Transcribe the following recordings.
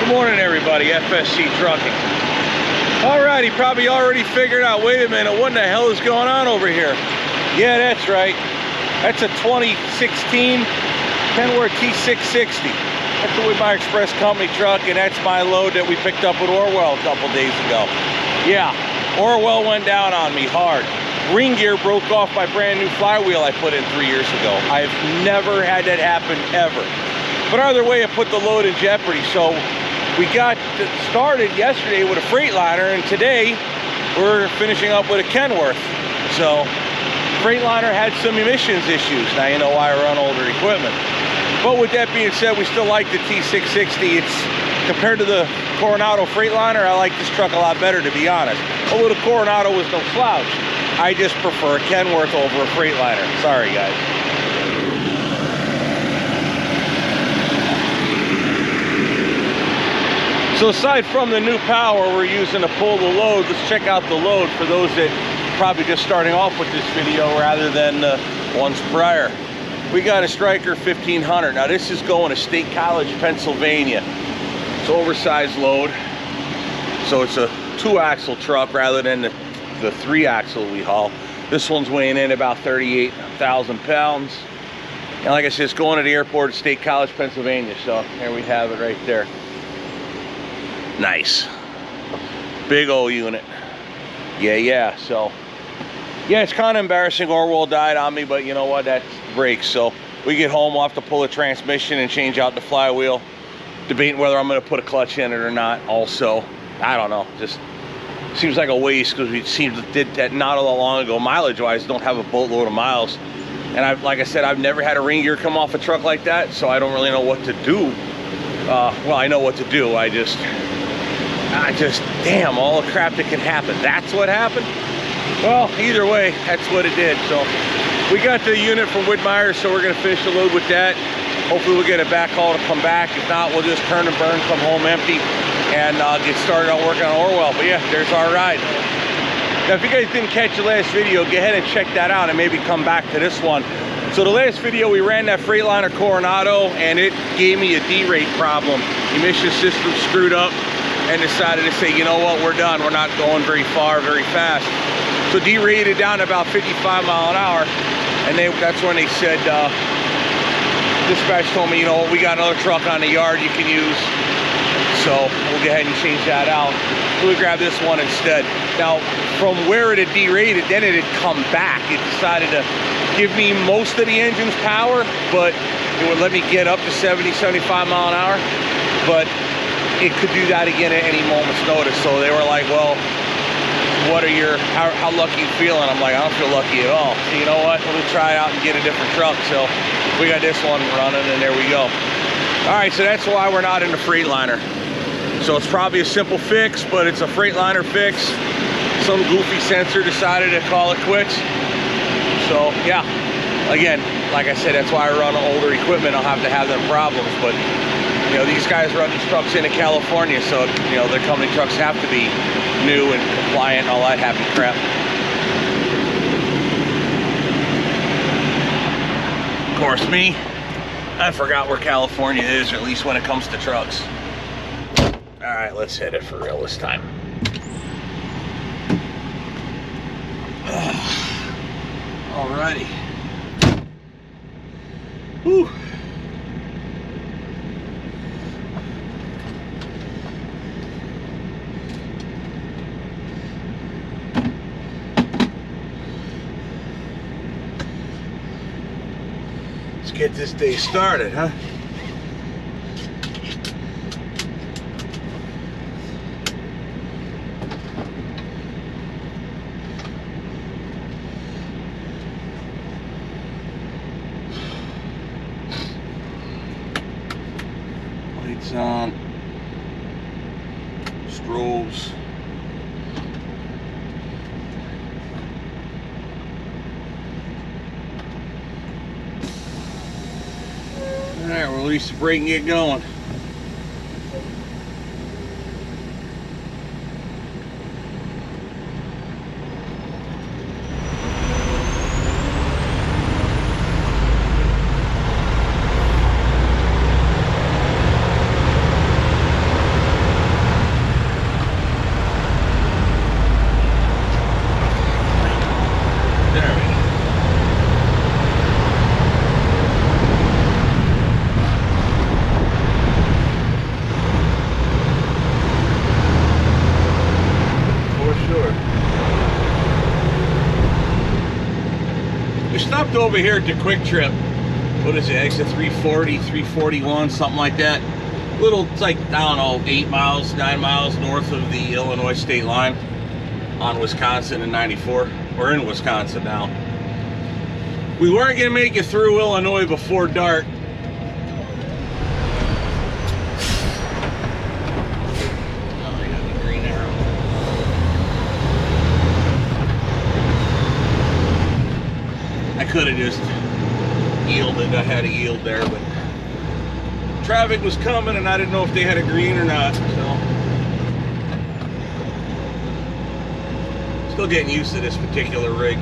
Good morning, everybody. FSC Trucking. Alrighty, probably already figured out, wait a minute, what in the hell is going on over here? Yeah, that's right. That's a 2016 Kenworth T660. That's a Woodbine Express Company truck, and that's my load that we picked up with Orwell a couple days ago. Yeah, Orwell went down on me hard. Ring gear broke off my brand new flywheel I put in 3 years ago. I've never had that happen, ever. But either way, it put the load in jeopardy. So we got started yesterday with a Freightliner, and today we're finishing up with a Kenworth. So Freightliner had some emissions issues. Now you know why I run older equipment. But with that being said, we still like the T660. It's compared to the Coronado Freightliner, I like this truck a lot better, to be honest. Although the Coronado was no slouch, I just prefer a Kenworth over a Freightliner. Sorry, guys. So aside from the new power we're using to pull the load, let's check out the load for those that probably just starting off with this video rather than ones prior. We got a Striker 1500. Now this is going to State College, Pennsylvania. It's oversized load. So it's a 2-axle truck rather than the 3-axle we haul. This one's weighing in about 38,000 pounds. And like I said, it's going to the airport at State College, Pennsylvania. So there we have it right there. Nice. Big old unit. Yeah. So, yeah, it's kind of embarrassing. Orwell died on me, but you know what? That's brakes. So we get home, we'll have to pull a transmission and change out the flywheel. Debating whether I'm going to put a clutch in it or not. Also, I don't know. Just seems like a waste because we did that not all that long ago. Mileage-wise, don't have a boatload of miles. And like I said, I've never had a ring gear come off a truck like that, so I don't really know what to do. Well, I know what to do. I just, damn, all the crap that can happen. That's what happened? Well, either way, that's what it did. So we got the unit from Whitmire, so we're going to finish the load with that. Hopefully we'll get a backhaul to come back. If not, we'll just turn and burn, come home empty, and get started on working on Orwell. But yeah, there's our ride. Now, if you guys didn't catch the last video, go ahead and check that out and maybe come back to this one. So the last video, we ran that Freightliner Coronado, and it gave me a D-rate problem. Emission system screwed up, and decided to say, you know what, we're done. We're not going very far, very fast. So D-rated down to about 55 mile an hour, and that's when they said, dispatch told me, you know, we got another truck on the yard you can use, so we'll go ahead and change that out. We'll grab this one instead. Now, from where it had derated, then it had come back. It decided to give me most of the engine's power, but it would let me get up to 70, 75 mile an hour, but it could do that again at any moment's notice. So they were like, well, what are your, how lucky you feeling? I'm like, I don't feel lucky at all. So you know what, we'll try it out and get a different truck. So we got this one running, and there we go. All right, so that's why we're not in the Freightliner. So it's probably a simple fix, but it's a Freightliner fix. Some goofy sensor decided to call it quits. So yeah, again, like I said, that's why I run older equipment. I'll have to have them problems, but you know, these guys run these trucks into California, so you know, their company trucks have to be new and compliant and all that happy crap. Of course, me, I forgot where California is, or at least when it comes to trucks. All right, let's hit it for real this time. Alrighty. Whew. Let's get this day started, huh? Lights on, strobes. All right, we'll release the brake and get going. stopped over here at the Quick Trip. What is it, exit 340, 341, something like that. Little, it's like, I don't know, 8 miles, 9 miles north of the Illinois state line on Wisconsin and 94. We're in Wisconsin now. We weren't going to make it through Illinois before dark. Oh, I got the green arrow. I could have just yielded. I had a yield there, but traffic was coming and I didn't know if they had a green or not, so still getting used to this particular rig.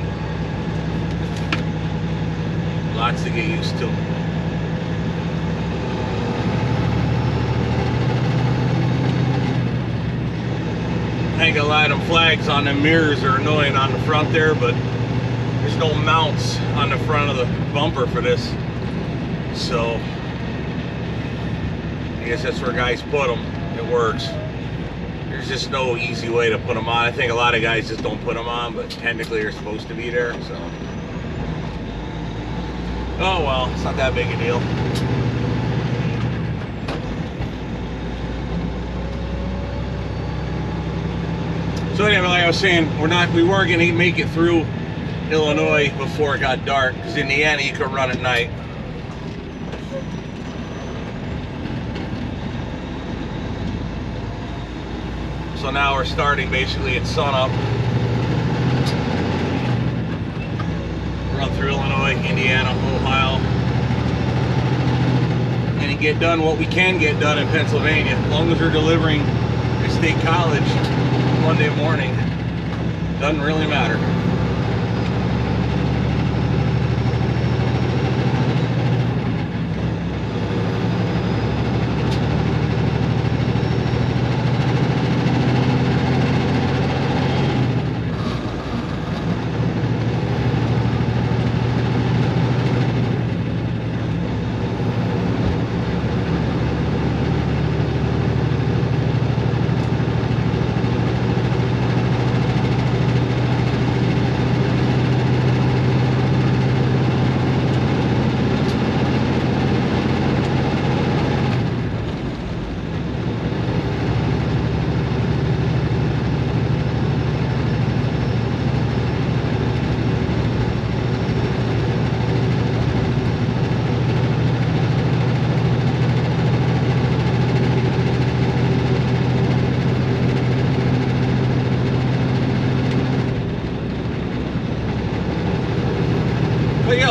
Lots to get used to. I think a lot of them flags on the mirrors are annoying on the front there, but there's no mounts on the front of the bumper for this, so I guess that's where guys put them. It works. There's just no easy way to put them on. I think a lot of guys just don't put them on, but technically they're supposed to be there, so. Oh well, it's not that big a deal. So anyway, like I was saying, we weren't gonna make it through Illinois before it got dark, because Indiana you could run at night. So now we're starting basically at sunup. Run through Illinois, Indiana, Ohio, and get done what we can get done in Pennsylvania. As long as we're delivering at State College Monday morning, doesn't really matter.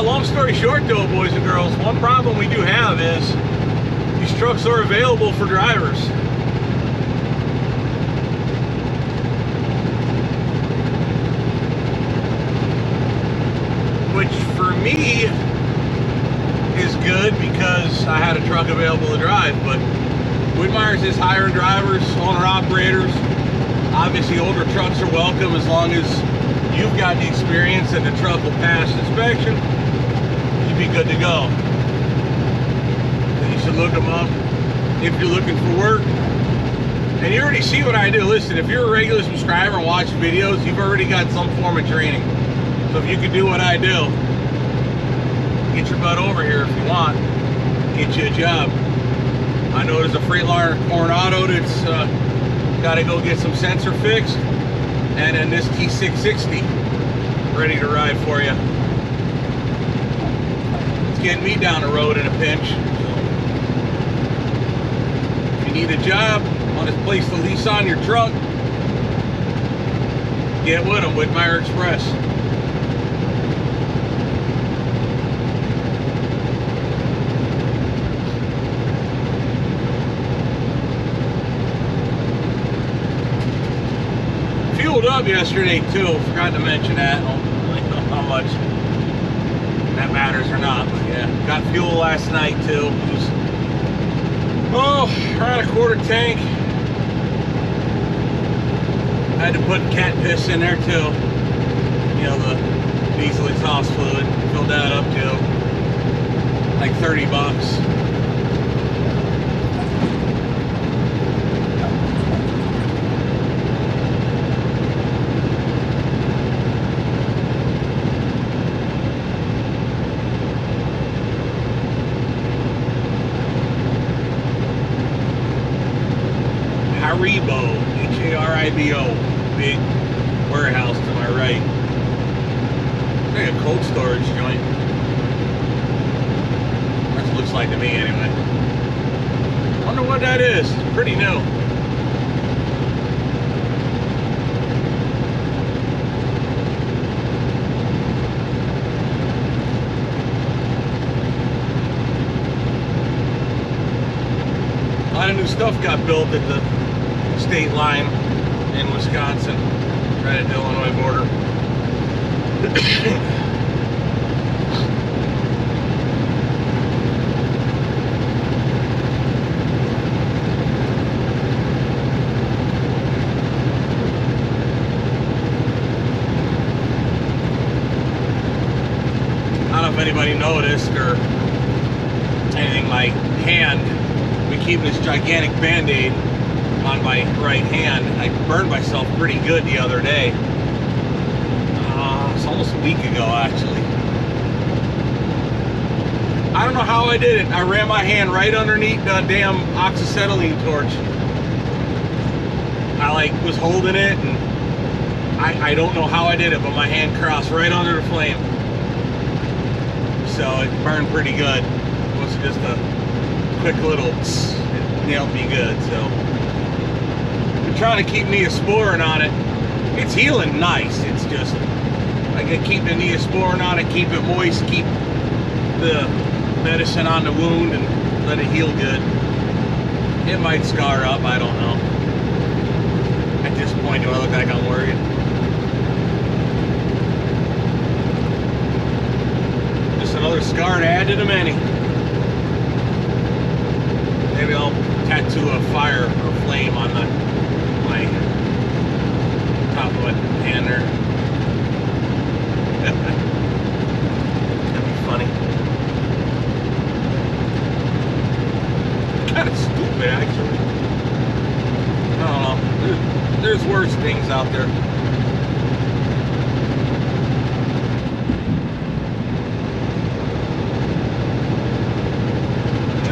Long story short though, boys and girls, one problem we do have is these trucks are available for drivers. Which for me is good because I had a truck available to drive, but Whitmire's is hiring drivers, owner-operators. Obviously older trucks are welcome as long as you've got the experience and the truck will pass inspection. Be good to go. You should look them up if you're looking for work. And you already see what I do. Listen, if you're a regular subscriber and watch videos, you've already got some form of training. So if you can do what I do, get your butt over here if you want, get you a job. I know there's a Freightliner Coronado that's got to go get some sensor fixed, and then this T660 ready to ride for you. Getting me down the road in a pinch. So, if you need a job, want a place to lease on your truck, get with them, Whitmire Express. Fueled up yesterday too, forgot to mention that. I don't really know how much that matters or not, but yeah, got fuel last night too. It was, around a quarter tank. Had to put cat piss in there too. You know, the diesel exhaust fluid. Filled that up too. Like $30. Haribo, H-A-R-I-B-O, big warehouse to my right. It's like a cold storage joint. That's what it looks like to me anyway. Wonder what that is. It's pretty new. A lot of new stuff got built at the state line in Wisconsin, right at the Illinois border. I don't know if anybody noticed or anything, my hand, keeping this gigantic band-aid on my right hand. I burned myself pretty good the other day. It's almost a week ago, actually. I don't know how I did it. I ran my hand right underneath the damn oxyacetylene torch. I was holding it, and I don't know how I did it, but my hand crossed right under the flame. So it burned pretty good. It was just a quick little tss, it nailed me good. So I'm trying to keep Neosporin on it. It's healing nice. It's just I can keep the Neosporin on it, keep it moist, keep the medicine on the wound, and let it heal good. It might scar up, I don't know. At this point, do I look like I'm worried? Just another scar to add to the many. Maybe I'll tattoo a fire or a flame on my top of my hand there. That'd be funny. Kind of stupid, actually. I don't know. There's worse things out there.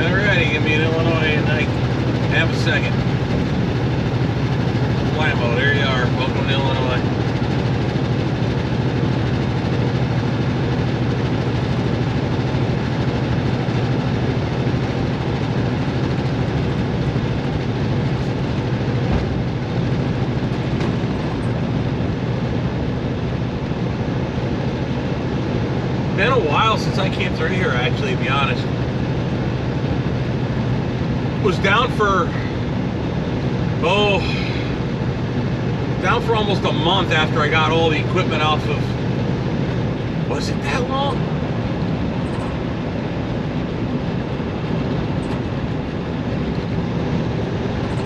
Alrighty, gonna be in Illinois in like half a second. Flymo, there you are. Welcome to Illinois. Been a while since I came through here, actually, to be honest. Was down for almost a month after I got all the equipment off of. Was it that long?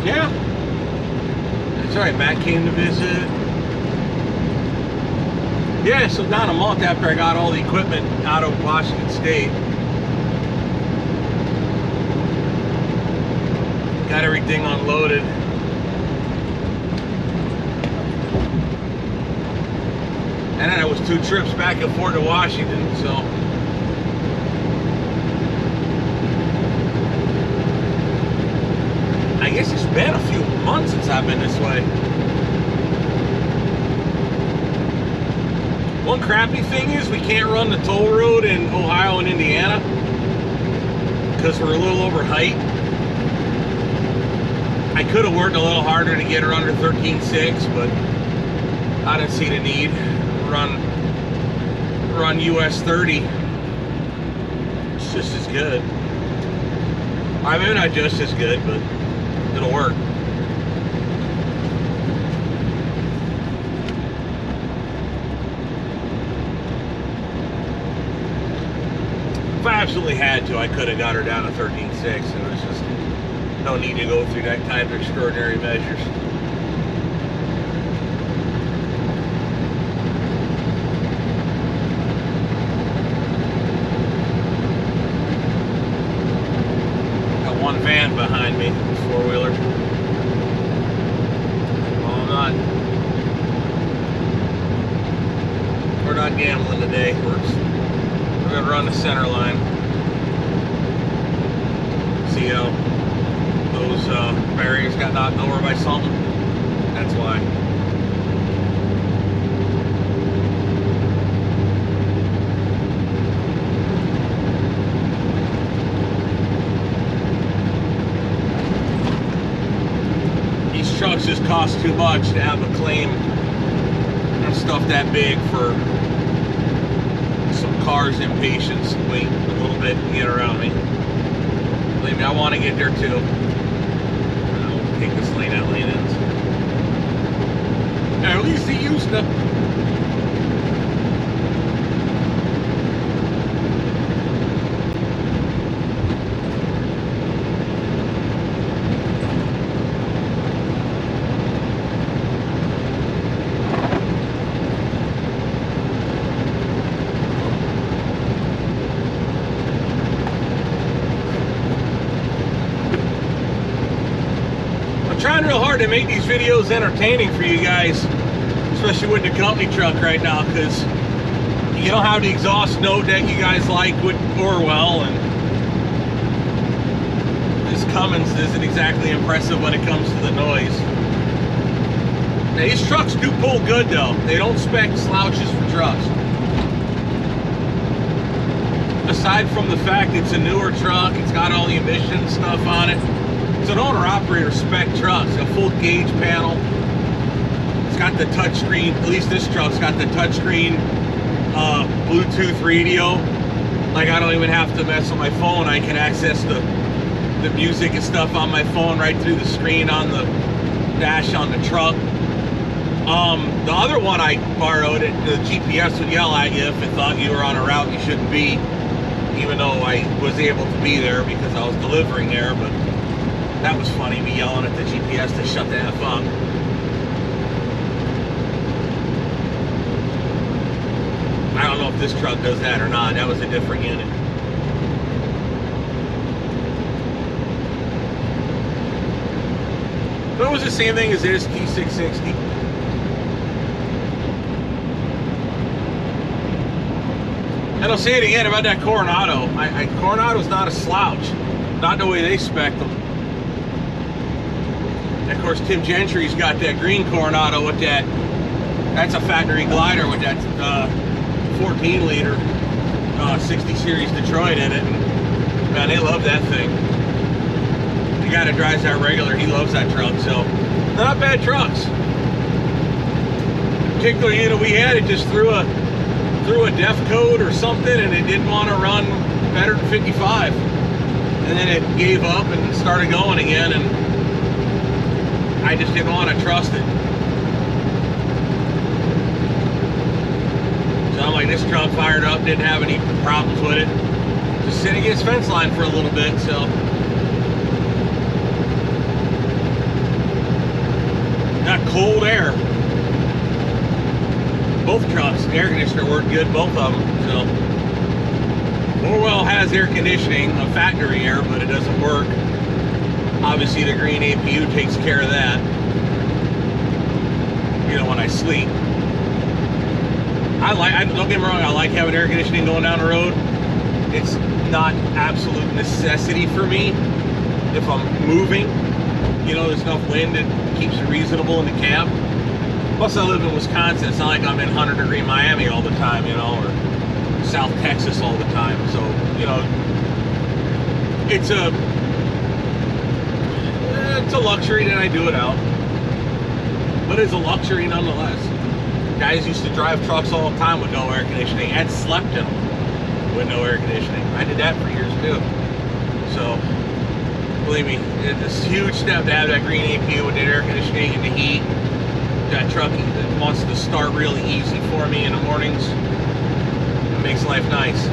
Yeah, that's right. Matt came to visit. Yeah, so down a month after I got all the equipment out of Washington State. Got everything unloaded. And then it was 2 trips back and forth to Washington, so. I guess it's been a few months since I've been this way. One crappy thing is we can't run the toll road in Ohio and Indiana because we're a little over height. I could have worked a little harder to get her under 13.6, but I didn't see the need. Run US 30. It's just as good. I mean, not just as good, but it'll work. If I absolutely had to, I could have got her down to 13.6, and it was just no need to go through that kind of extraordinary measures. Got one van behind me, 4-wheeler. Well, we're not gambling today. We're gonna run the center line. See how those bearings got knocked over by something. That's why. These trucks just cost too much to have a claim and stuff that big for some cars' impatience to wait a little bit and get around me. Believe me, I want to get there too. I'll take this lane out, lane ends. At least he used to. Trying real hard to make these videos entertaining for you guys, especially with the company truck right now, because you don't have the exhaust note that you guys like with Orwell, and this Cummins isn't exactly impressive when it comes to the noise. Now, these trucks do pull good though. They don't spec slouches for trucks. Aside from the fact it's a newer truck, it's got all the emission stuff on it. It's an owner-operator spec truck. It's a full gauge panel. It's got the touchscreen. At least this truck's got the touchscreen Bluetooth radio. Like, I don't even have to mess with my phone. I can access the music and stuff on my phone right through the screen on the dash on the truck. The other one I borrowed, the GPS would yell at you if it thought you were on a route you shouldn't be, even though I was able to be there because I was delivering there. But that was funny, me yelling at the GPS to shut the F up. I don't know if this truck does that or not. That was a different unit. But it was the same thing as this T660. And I'll say it again about that Coronado. Coronado's not a slouch. Not the way they spec them. Of course, Tim Gentry's got that green Coronado with that. That's a factory glider with that 14 liter 60 series Detroit in it. And, man, they love that thing. The guy that drives that regular, he loves that truck. So, not bad trucks. The particular unit we had, it just threw a def code or something, and it didn't want to run better than 55. And then it gave up and started going again, and I just didn't want to trust it. So I'm like, this truck fired up, didn't have any problems with it. Just sitting against fence line for a little bit, so. Got cold air. Both trucks, the air conditioner worked good, both of them, so. Orwell has air conditioning, a factory air, but it doesn't work. Obviously, the green APU takes care of that. You know, when I sleep. Don't get me wrong, I like having air conditioning going down the road. It's not absolute necessity for me if I'm moving. You know, there's enough wind that keeps it reasonable in the cab. Plus, I live in Wisconsin. It's not like I'm in 100-degree Miami all the time, you know, or South Texas all the time. So, you know, it's a luxury that I do it out, but it's a luxury nonetheless. Guys used to drive trucks all the time with no air conditioning and slept in them with no air conditioning. I did that for years too. So believe me, it's a huge step to have that green APU with the air conditioning and the heat. That truck that wants to start really easy for me in the mornings. It makes life nice.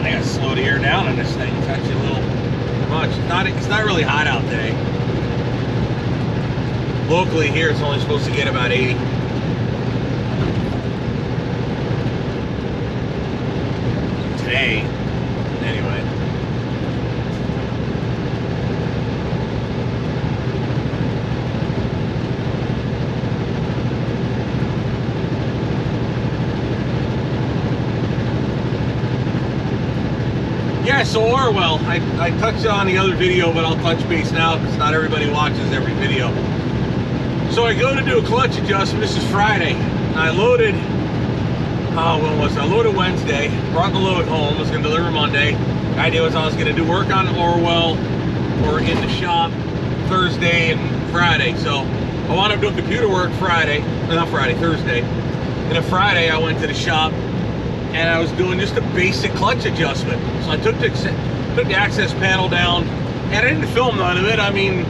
I gotta slow the air down on this thing. It's actually a little much. It's not really hot out today. Locally here, it's only supposed to get about 80. Today, anyway. so Orwell, I touched on the other video, but I'll touch base now because not everybody watches every video. So I go to do a clutch adjustment. This is Friday. I loaded, when was it? I loaded Wednesday, brought the load home, was going to deliver Monday. The idea was I was going to do work on Orwell or in the shop Thursday and Friday. So I wound up doing computer work Friday, not Friday, Thursday. And then Friday I went to the shop and I was doing just a basic clutch adjustment. So I took the access panel down, and I didn't film none of it. I mean,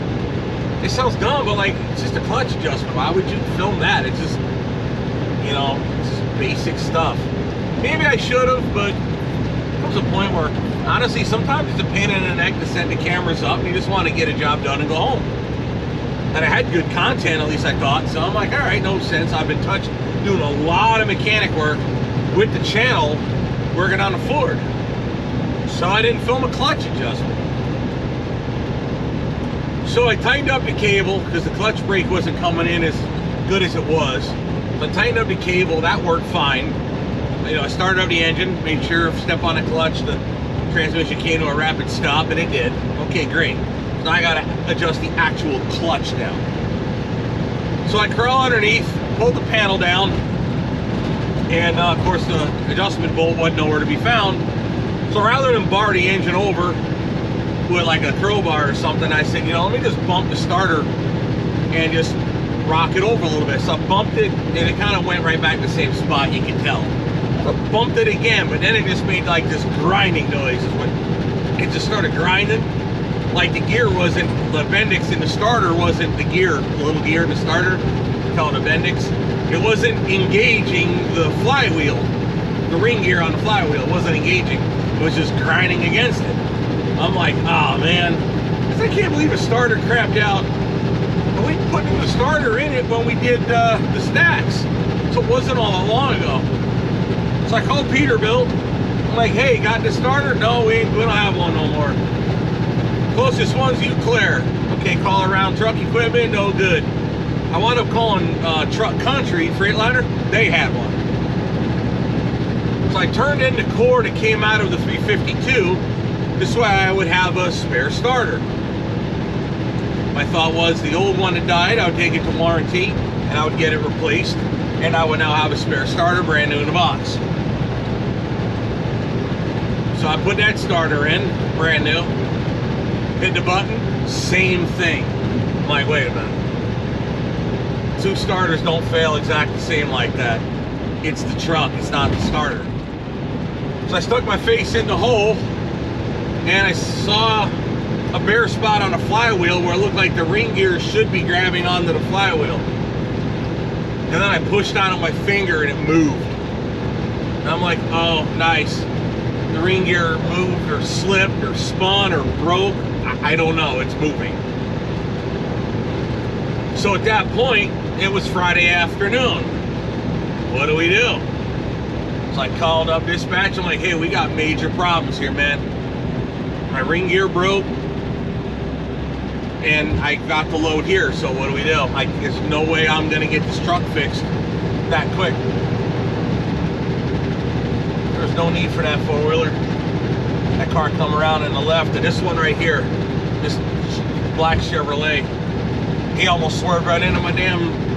it sounds dumb, but like, it's just a clutch adjustment. Why would you film that? It's just, you know, it's just basic stuff. Maybe I should have, but there was a point where, honestly, sometimes it's a pain in the neck to set the cameras up and you just want to get a job done and go home. And I had good content, at least I thought, so I'm like, all right, no sense. I've been doing a lot of mechanic work with the channel, working on the Ford. So I didn't film a clutch adjustment. So I tightened up the cable because the clutch brake wasn't coming in as good as it was. So I tightened up the cable, that worked fine. You know, I started up the engine, made sure if I step on the clutch, the transmission came to a rapid stop, and it did. Okay, great. So I gotta adjust the actual clutch now. So I crawl underneath, pull the panel down, and of course the adjustment bolt wasn't nowhere to be found. So rather than bar the engine over with like a crowbar or something, I said, you know, let me just bump the starter and just rock it over a little bit. So I bumped it, and it kind of went right back to the same spot, you can tell. So I bumped it again, but then it just made like this grinding noise. It just started grinding. Like the gear wasn't, the Bendix in the starter wasn't the gear, the little gear in the starter, called a Bendix. It wasn't engaging the flywheel, the ring gear on the flywheel. It wasn't engaging. It was just grinding against it. I'm like, oh man, I can't believe a starter crapped out. And we put the starter in it when we did the stacks. So it wasn't all that long ago. So I called Peterbilt. I'm like, hey, got the starter? No, we don't have one no more. Closest one's Eau Claire. Okay, call around truck equipment, no good. I wound up calling Truck Country, Freightliner, they had one. So I turned in the cord that came out of the 352, this way I would have a spare starter. My thought was the old one that died, I would take it to warranty, and I would get it replaced, and I would now have a spare starter, brand new in the box. So I put that starter in, brand new, hit the button, same thing. I'm like, wait a minute. Two starters don't fail exactly the same like that. It's the truck, it's not the starter. So I stuck my face in the hole and I saw a bare spot on the flywheel where it looked like the ring gear should be grabbing onto the flywheel. And then I pushed on it with my finger and it moved. And I'm like, oh, nice. The ring gear moved or slipped or spun or broke. I don't know, it's moving. So at that point, it was Friday afternoon. What do we do? So I called up dispatch. I'm like, hey, we got major problems here, man. My ring gear broke and I got the load here. So what do we do? There's no way I'm gonna get this truck fixed that quick. There's no need for that four-wheeler. That car come around on the left, and this one right here, this black Chevrolet, he almost swerved right into my damn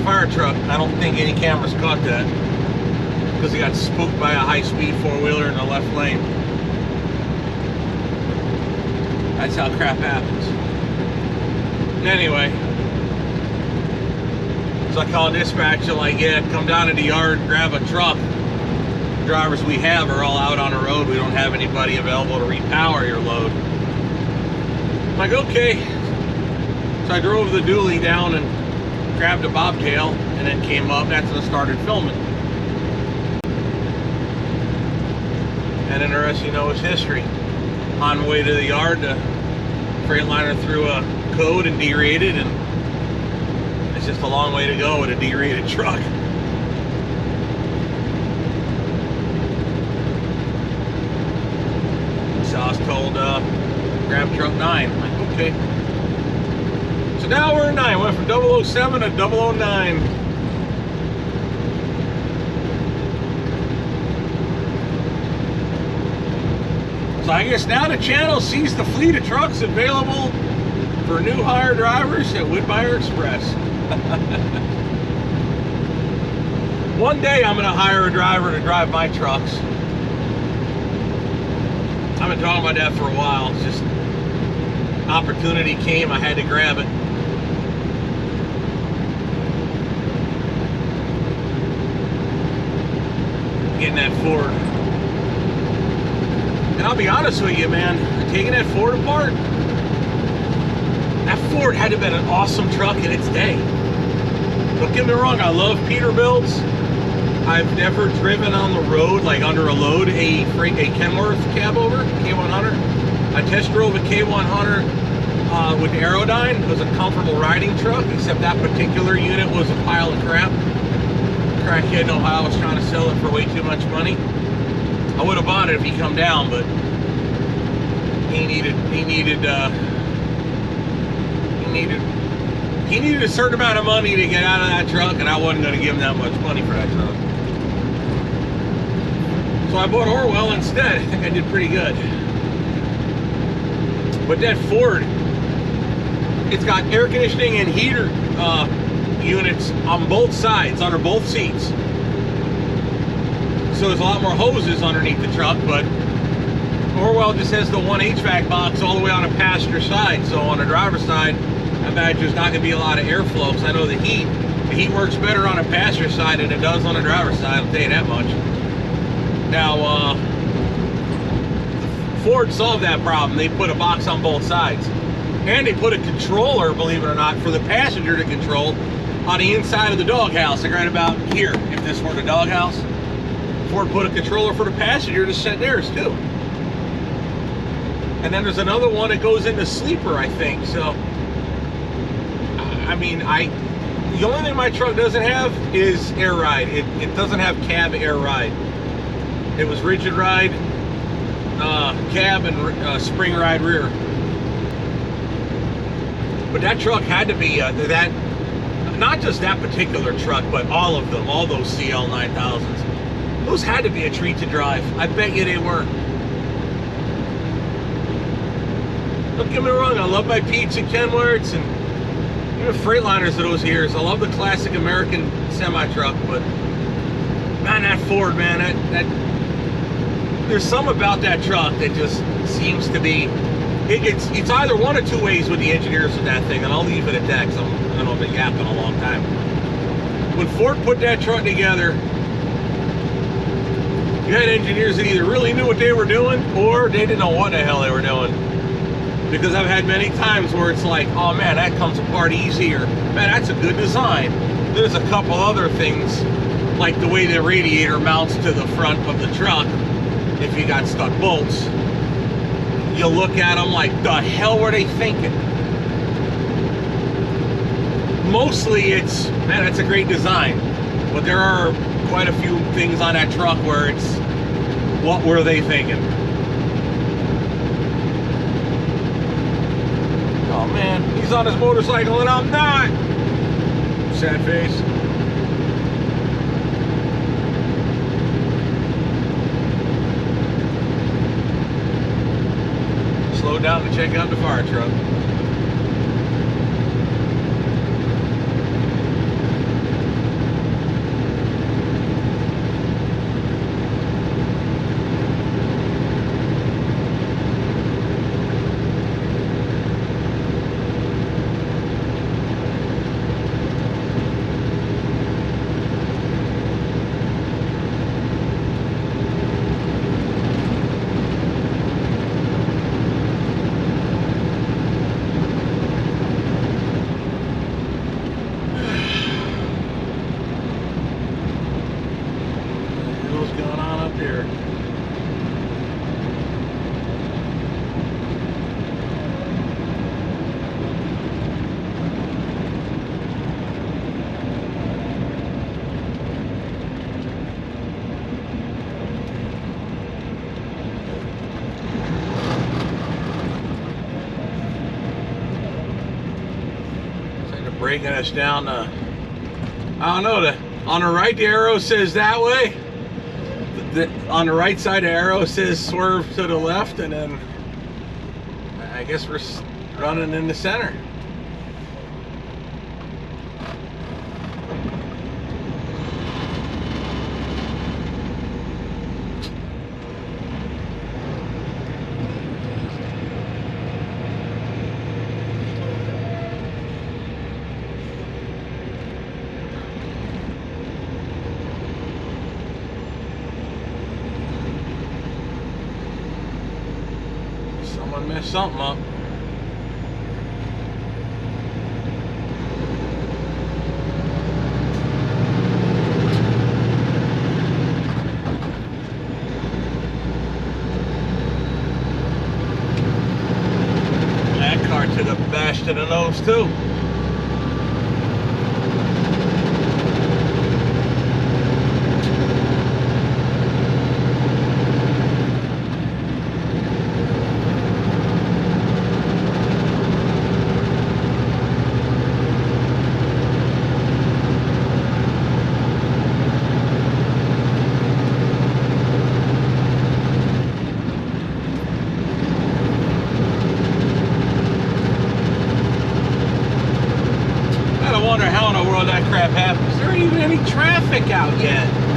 fire truck. I don't think any cameras caught that because he got spooked by a high-speed four-wheeler in the left lane. That's how crap happens. Anyway, so I called dispatch. I'm like, yeah, come down to the yard, grab a truck. The drivers we have are all out on the road. We don't have anybody available to repower your load. I'm like, okay. So I drove the dually down and grabbed a bobtail and then came up. That's when I started filming. And then the rest, you know, is history. On the way to the yard, the Freightliner threw a code and derated, and it's just a long way to go with a derated truck. So I was told, grab truck 9. I'm like, okay. So now we're in 9. Went from 007 to 009. So I guess now the channel sees the fleet of trucks available for new hire drivers at Woodbuyer Express. One day I'm going to hire a driver to drive my trucks. I've been talking about that for a while. It's just opportunity came, I had to grab it. Getting that Ford. And I'll be honest with you, man, taking that Ford apart, that Ford had to have been an awesome truck in its day. Don't get me wrong, I love Peterbilts. I've never driven on the road, like under a load, a Kenworth Cabover, K100. I test drove a K100 with Aerodyne. It was a comfortable riding truck, except that particular unit was a pile of crap. Crackhead in Ohio was trying to sell it for way too much money. I would have bought it if he come down, but he needed a certain amount of money to get out of that truck, and I wasn't going to give him that much money for that truck. So I bought Orwell instead. I think I did pretty good. But that Ford, it's got air conditioning and heater units on both sides, under both seats. So there's a lot more hoses underneath the truck, but Orwell just has the one HVAC box all the way on the passenger side. So on the driver's side, I imagine there's not going to be a lot of airflow, because I know the heat works better on the passenger side than it does on the driver's side, I'll tell you that much. Now, Ford solved that problem. They put a box on both sides. And they put a controller, believe it or not, for the passenger to control on the inside of the doghouse, like right about here. If this were the doghouse, Ford put a controller for the passenger to set theirs too. And then there's another one that goes into sleeper, I think. So, I mean, the only thing my truck doesn't have is air ride. It doesn't have cab air ride. It was rigid ride, cab, and spring ride rear. But that truck had to be not just that particular truck, but all of them, all those CL9000s. Those had to be a treat to drive. I bet you they were. Don't get me wrong, I love my Pete's and Kenworths and even Freightliners of those years. I love the classic American semi-truck, but man, that Ford, man, that there's something about that truck that just seems to be, it's either one or two ways with the engineers of that thing, and I'll leave it at that, because I don't know, I've been yapping a long time. When Ford put that truck together, you had engineers that either really knew what they were doing, or they didn't know what the hell they were doing. Because I've had many times where it's like, oh man, that comes apart easier. Man, that's a good design. There's a couple other things, like the way the radiator mounts to the front of the truck. If you got stuck bolts, you look at them like, the hell were they thinking? Mostly it's, man, that's a great design. But there are quite a few things on that truck where it's, what were they thinking? Oh man, he's on his motorcycle and I'm not. Sad face. Slow down to check out the fire truck. Breaking us down, I don't know, on the right the arrow says that way, on the right side, the arrow says swerve to the left, and then I guess we're running in the center. Someone messed something up. That car took a bash to the nose too. I wonder how in the world that crap happens. There ain't even any traffic out yet.